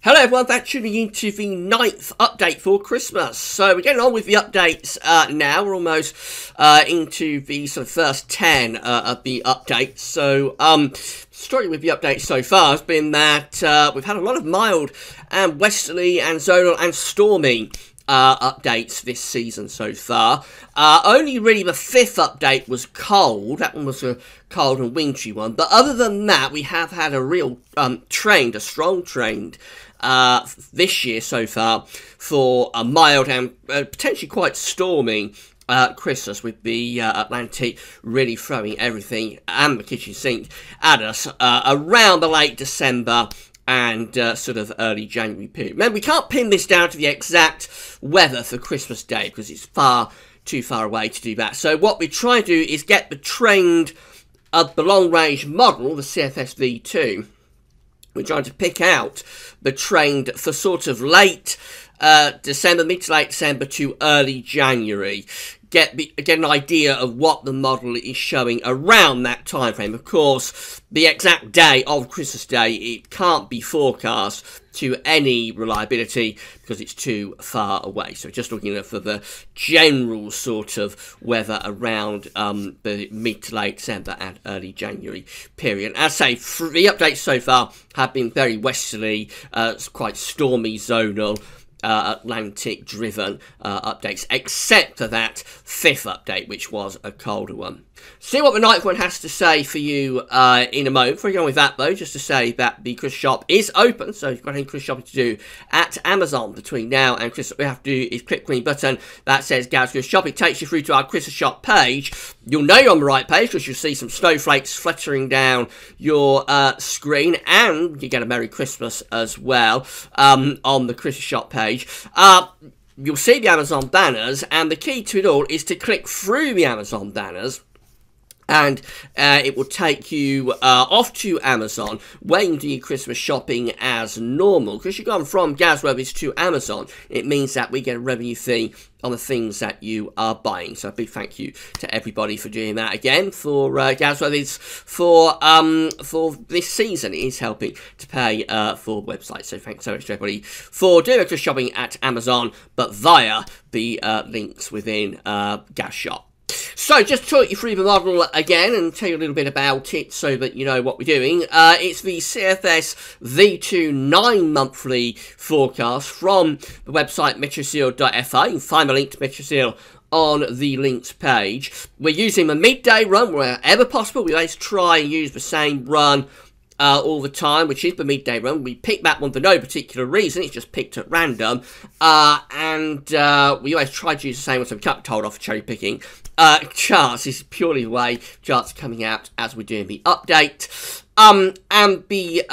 Hello everyone, thanks for tuning into the 9th update for Christmas. So we're getting on with the updates now. We're almost into the sort of first 10 of the updates. So story with the updates so far has been that we've had a lot of mild and westerly and zonal and stormy updates this season so far. Only really the 5th update was cold. That one was a cold and wintry one. But other than that, we have had a real strong trend this year so far for a mild and potentially quite stormy Christmas, with the Atlantic really throwing everything and the kitchen sink at us around the late December and sort of early January period. Remember, we can't pin this down to the exact weather for Christmas Day because it's too far away to do that. So what we try to do is get the trend of the long-range model, the CFS V2. We're trying to pick out the trend for sort of late December, mid to late December to early January. Get an idea of what the model is showing around that time frame. Of course, the exact day of Christmas Day, it can't be forecast to any reliability because it's too far away. So just looking for the general sort of weather around the mid to late December and early January period. As I say, the updates so far have been very westerly, quite stormy, zonal, Atlantic driven updates, except for that 5th update, which was a colder one. See what the 9th one has to say for you in a moment. Before we go on with that though, just to say that the Christmas shop is open, so if you've got any Christmas shopping to do at Amazon between now and Christmas, what we have to do is click the green button that says Gareth's Christmas Shop. It takes you through to our Christmas shop page. You'll know you're on the right page because you'll see some snowflakes fluttering down your screen, and you get a Merry Christmas as well on the Christmas shop page. You'll see the Amazon banners, and the key to it all is to click through the Amazon banners, and it will take you off to Amazon where you can do your Christmas shopping as normal. Because you've gone from Gazworthies to Amazon, it means that we get a revenue fee on the things that you are buying. So a big thank you to everybody for doing that again for Gazworthies for this season. It is helping to pay for the website. So thanks so much to everybody for doing Christmas shopping at Amazon, but via the links within Gaz Shop. So, just to talk you through the model again and tell you a little bit about it so that you know what we're doing. It's the CFS V2 9-monthly forecast from the website metroseal.fa. You can find the link to Metroseal on the links page. We're using the midday run wherever possible. We always try and use the same run all the time, which is the midday run. We picked that one for no particular reason. It's just picked at random. And we always try to use the same one, so we can't be told off for cherry picking. Charts is purely the way charts are coming out as we're doing the update. And the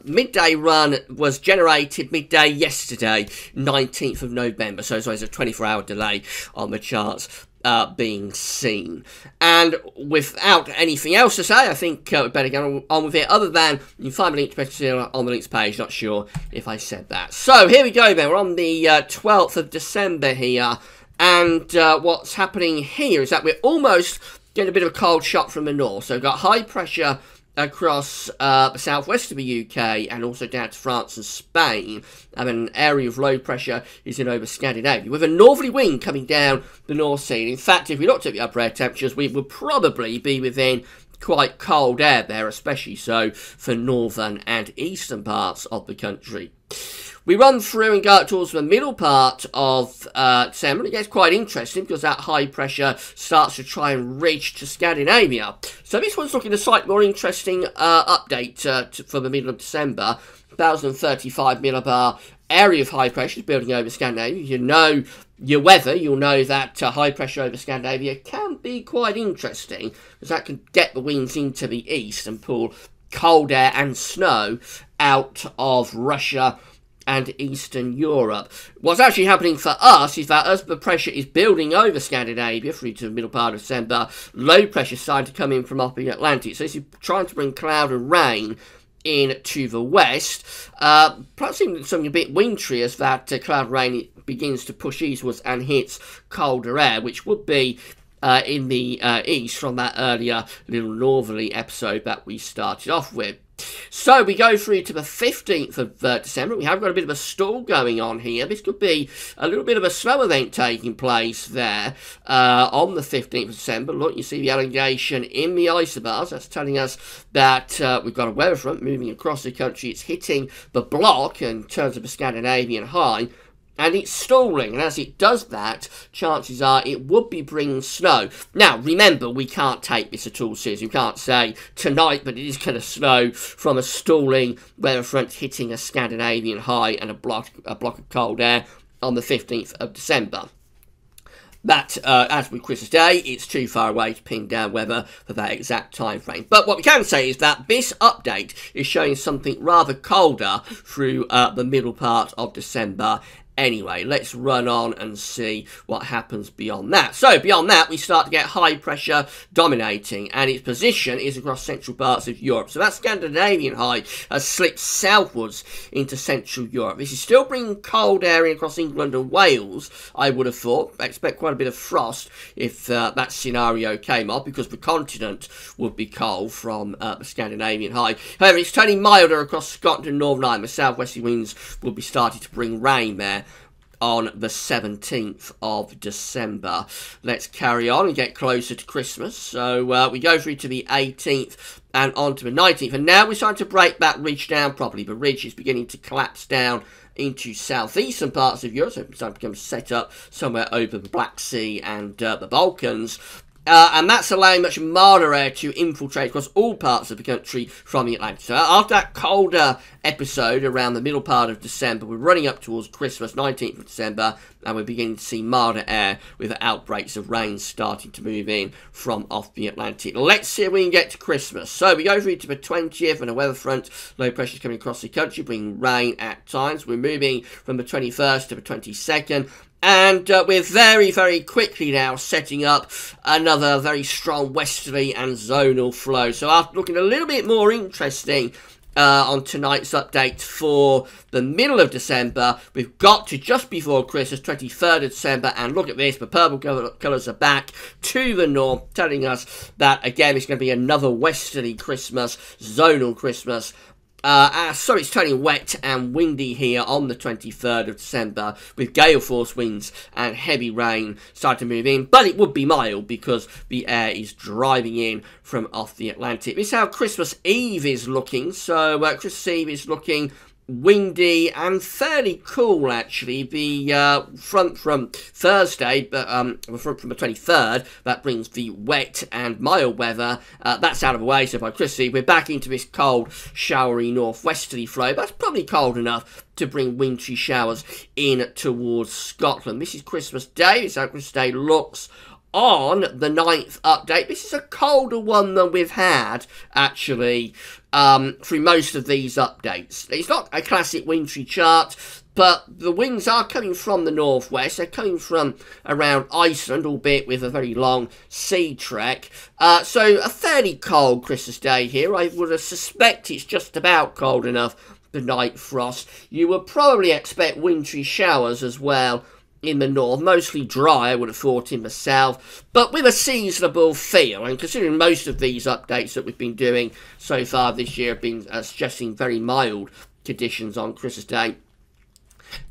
midday run was generated midday yesterday, 19th of November. So there's always a 24-hour delay on the charts being seen. And without anything else to say, I think we better get on with it, other than you can find the link to Metroseal on the links page. Not sure if I said that. So here we go then. We're on the 12th of December here. And what's happening here is that we're almost getting a bit of a cold shot from the north. So we've got high pressure across the southwest of the UK and also down to France and Spain. And an area of low pressure is in over Scandinavia, with a northerly wind coming down the North Sea. And in fact, if we looked at the upper air temperatures, we would probably be within quite cold air there, especially so for northern and eastern parts of the country. We run through and go up towards the middle part of December. It gets quite interesting because that high pressure starts to try and reach to Scandinavia. So this one's looking a slightly more interesting update for the middle of December. 1,035 millibar area of high pressure is building over Scandinavia. You know your weather, you'll know that high pressure over Scandinavia can be quite interesting because that can get the winds into the east and pull cold air and snow out of Russia and Eastern Europe. What's actually happening for us is that as the pressure is building over Scandinavia through to the middle part of December, low pressure is starting to come in from up the Atlantic. So this is trying to bring cloud and rain in to the west. Perhaps something a bit wintry as that cloud rain begins to push eastwards and hits colder air, which would be in the east from that earlier little northerly episode that we started off with. So we go through to the 15th of December. We have got a bit of a stall going on here. This could be a little bit of a snow event taking place there on the 15th of December. Look, you see the elongation in the isobars. That's telling us that we've got a weather front moving across the country. It's hitting the block in terms of a Scandinavian high, and it's stalling, and as it does that, chances are it would be bringing snow. Now, remember, we can't take this at all seriously. We can't say tonight, but it is going to snow from a stalling weather front hitting a Scandinavian high and a block of cold air on the 15th of December. That, as with Christmas Day, it's too far away to pin down weather for that exact time frame. But what we can say is that this update is showing something rather colder through the middle part of December. Anyway, let's run on and see what happens beyond that. So, beyond that, we start to get high pressure dominating, and its position is across central parts of Europe. So that Scandinavian high has slipped southwards into central Europe. This is still bringing cold air in across England and Wales, I would have thought. I expect quite a bit of frost if that scenario came off, because the continent would be cold from the Scandinavian high. However, it's turning milder across Scotland and Northern Ireland. The southwesterly winds will be starting to bring rain there on the 17th of December. Let's carry on and get closer to Christmas. So we go through to the 18th and on to the 19th. And now we're starting to break that ridge down properly. The ridge is beginning to collapse down into southeastern parts of Europe. So it's starting to become set up somewhere over the Black Sea and the Balkans. And that's allowing much milder air to infiltrate across all parts of the country from the Atlantic. So after that colder episode around the middle part of December, we're running up towards Christmas, 19th of December, and we're beginning to see milder air with outbreaks of rain starting to move in from off the Atlantic. Let's see if we can get to Christmas. So we go through to the 20th, and a weather front, low pressure is coming across the country, bringing rain at times. We're moving from the 21st to the 22nd. And we're very, very quickly now setting up another very strong westerly and zonal flow. So after looking a little bit more interesting on tonight's update for the middle of December, we've got to just before Christmas, 23rd of December, and look at this, the purple colours are back to the north, telling us that, again, it's going to be another westerly Christmas, zonal Christmas. So it's turning wet and windy here on the 23rd of December, with gale force winds and heavy rain starting to move in, but it would be mild because the air is driving in from off the Atlantic. This is how Christmas Eve is looking. So Christmas Eve is looking windy and fairly cool, actually. The front from Thursday, the front from the 23rd, that brings the wet and mild weather. That's out of the way, so by Christmas Eve, we're back into this cold, showery northwesterly flow. That's probably cold enough to bring wintry showers in towards Scotland. This is Christmas Day. This is how Christmas Day looks on the 9th update. This is a colder one than we've had, actually, through most of these updates. It's not a classic wintry chart, but the winds are coming from the northwest. They're coming from around Iceland, albeit with a very long sea trek. So a fairly cold Christmas Day here. I would suspect it's just about cold enough, the night frost. You would probably expect wintry showers as well in the north, mostly dry, I would have thought, in the south, but with a seasonable feel. And considering most of these updates that we've been doing so far this year have been suggesting very mild conditions on Christmas Day,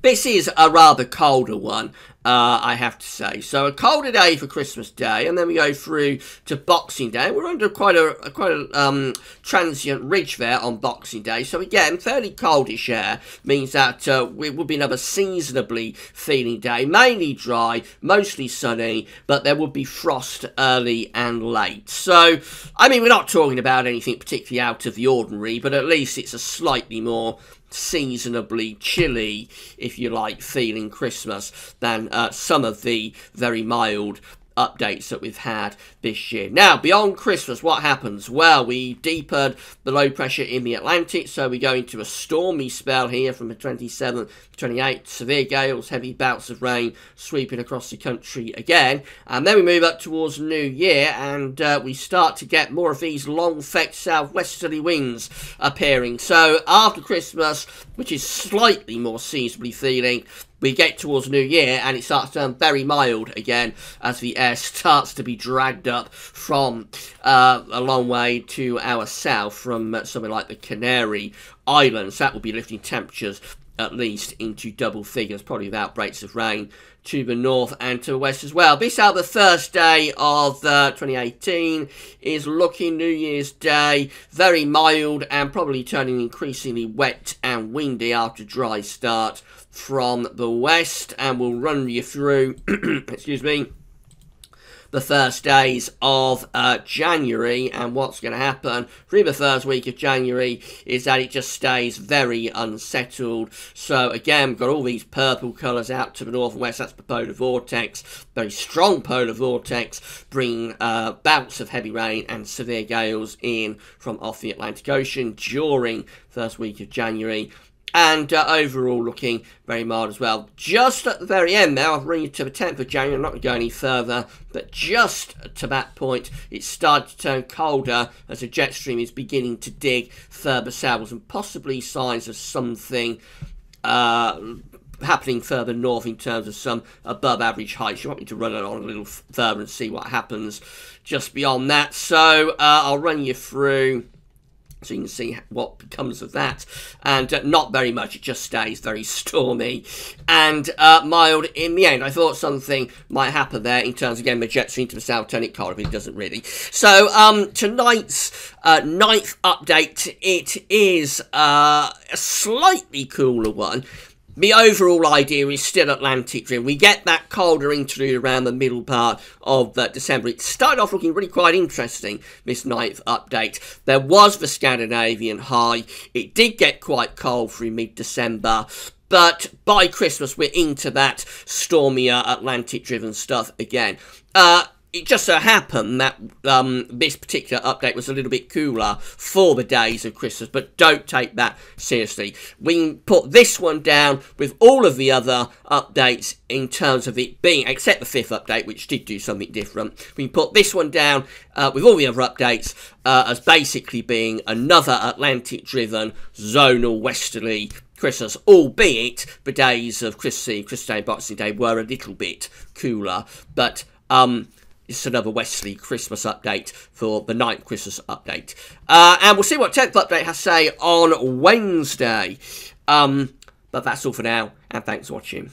this is a rather colder one, I have to say. So a colder day for Christmas Day, and then we go through to Boxing Day. We're under quite a transient ridge there on Boxing Day. So again, fairly coldish air means that it will be another seasonably feeling day, mainly dry, mostly sunny, but there will be frost early and late. So, I mean, we're not talking about anything particularly out of the ordinary, but at least it's a slightly more seasonably chilly, if you like, feeling Christmas than some of the very mild updates that we've had this year. Now, beyond Christmas, what happens? Well, we deepened the low pressure in the Atlantic, so we go into a stormy spell here from the 27th to 28th. Severe gales, heavy bouts of rain sweeping across the country again. And then we move up towards New Year, and we start to get more of these long-fetched southwesterly winds appearing. So after Christmas, which is slightly more seasonably feeling, we get towards New Year and it starts to turn very mild again as the air starts to be dragged up from a long way to our south from somewhere like the Canary Islands. That will be lifting temperatures at least into double figures, probably without breaks of rain to the north and to the west as well. This out the first day of 2018 is looking New Year's Day very mild and probably turning increasingly wet and windy after a dry start from the west, and we'll run you through excuse me, the first days of January, and what's going to happen through the first week of January is that it just stays very unsettled. So again, we've got all these purple colours out to the north and west. That's the polar vortex, very strong polar vortex, bringing bouts of heavy rain and severe gales in from off the Atlantic Ocean during first week of January. And overall looking very mild as well. Just at the very end there, I'll bring you to the 10th of January. I'm not going to go any further, but just to that point, it started to turn colder as the jet stream is beginning to dig further south, and possibly signs of something happening further north in terms of some above average heights. You want me to run it on a little further and see what happens just beyond that. So I'll run you through so you can see what becomes of that, and not very much. It just stays very stormy and mild in the end. I thought something might happen there in terms, again, the jet stream to the south turning cold, but it doesn't really. So tonight's ninth update, it is a slightly cooler one. The overall idea is still Atlantic driven. We get that colder interlude around the middle part of December. It started off looking really quite interesting, this ninth update. There was the Scandinavian high. It did get quite cold through mid-December. But by Christmas, we're into that stormier Atlantic-driven stuff again. It just so happened that this particular update was a little bit cooler for the days of Christmas, but don't take that seriously. We can put this one down with all of the other updates in terms of it being, except the fifth update, which did do something different. We can put this one down with all the other updates as basically being another Atlantic-driven zonal westerly Christmas, albeit the days of Christmas Eve, Christmas Day and Boxing Day were a little bit cooler, but it's another westerly Christmas update for the 9th Christmas update. And we'll see what 10th update has to say on Wednesday. But that's all for now, and thanks for watching.